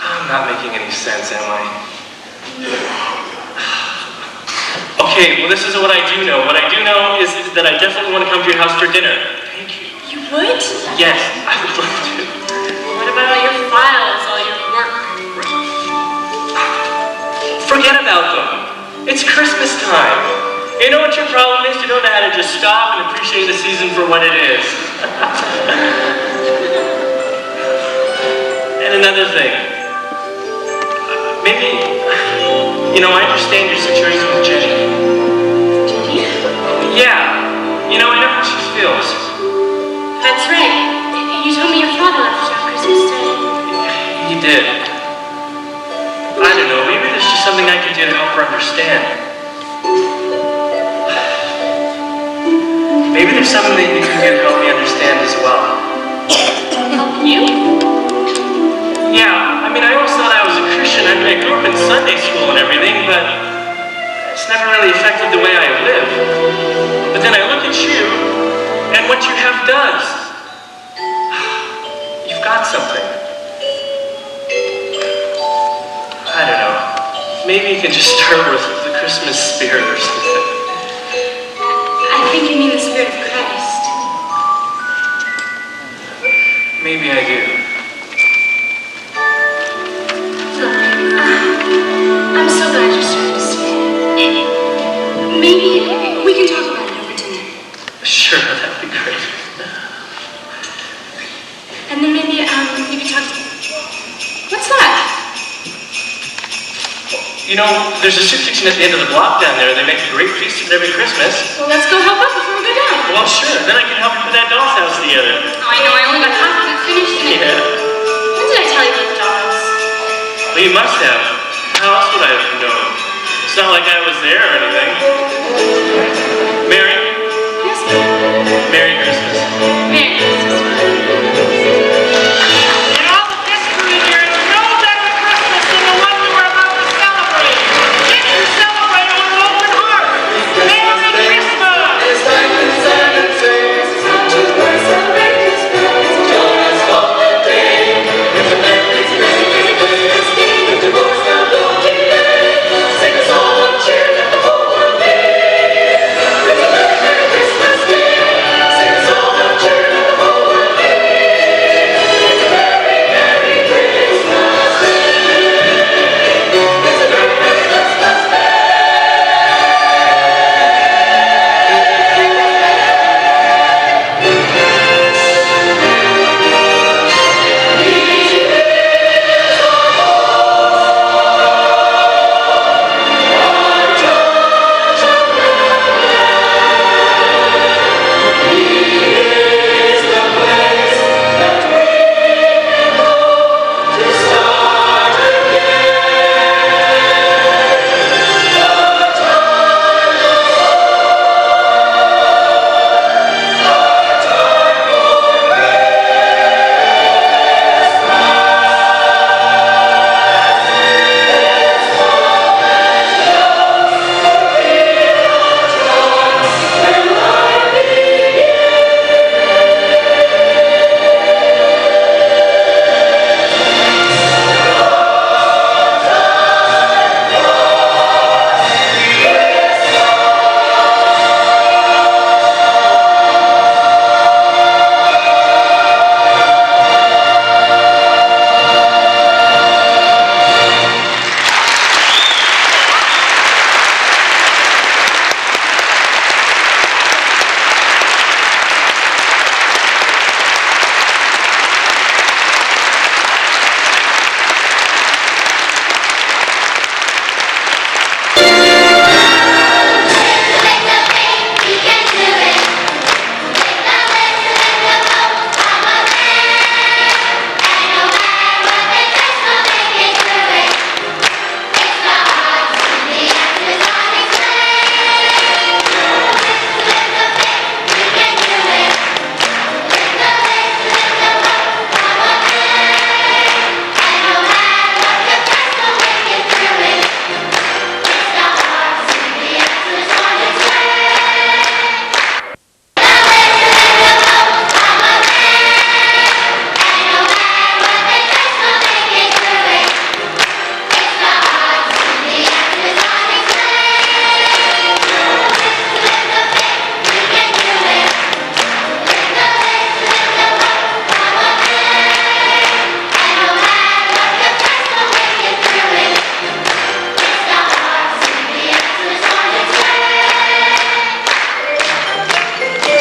I'm not making any sense, am I? Okay, well, this is what I do know. What I do know is that I definitely want to come to your house for dinner. Thank you. You would? Yes, I would love to. What about all your files, all your work? Forget about them. It's Christmas time. You know what your problem is? You don't know how to just stop and appreciate the season for what it is. And another thing. Maybe, I understand your situation with Jenny. Jenny? Yeah. I know how she feels. That's right. You told me your father left you on Christmas Day. He did. I don't know, maybe there's just something I can do to help her understand. Maybe there's something that you can do to help me understand as well. Help you? Yeah, I always thought I was a Christian. I grew up in Sunday school and everything, but it's never really affected the way I live. But then I look at you, and what you have does. You've got something. I don't know. Maybe you can just start with the Christmas spirit or something. I think you mean the Spirit of Christ. Maybe I do. Look, I'm so glad you're starting to see it. Maybe we can talk about it over dinner. Sure, that'd be great. And then maybe you can talk to... What's that? You know, there's a soup kitchen at the end of the block down there. They make a great feast of it every Christmas. Well, let's go help out before we go down. Well, sure. Then I can help you put that doll's house together. Oh, I know, I only got half of it finished and Yeah. When did I tell you about the dolls? Well, you must have. How else would I have known? It's not like I was there or anything. Mary? Yes, ma'am. Merry Christmas. Merry Christmas. In all of history, there is no better Christmas than the one you are about to celebrate. Get to celebrate with an open heart. Merry Christmas! It's time to stand and sing. It's time to celebrate Christmas. It's a joyous holiday. It's a merry Christmas. With the voice of Lord today. Sing a song of cheer that the whole world hears. It's a merry Christmas day. Sing a song of cheer that the whole world hears. It's a merry, merry Christmas day. It's a merry Christmas day.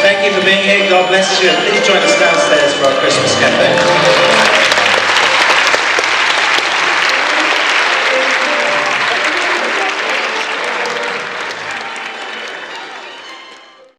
Thank you for being here. God bless you. Please join us downstairs for our Christmas cafe.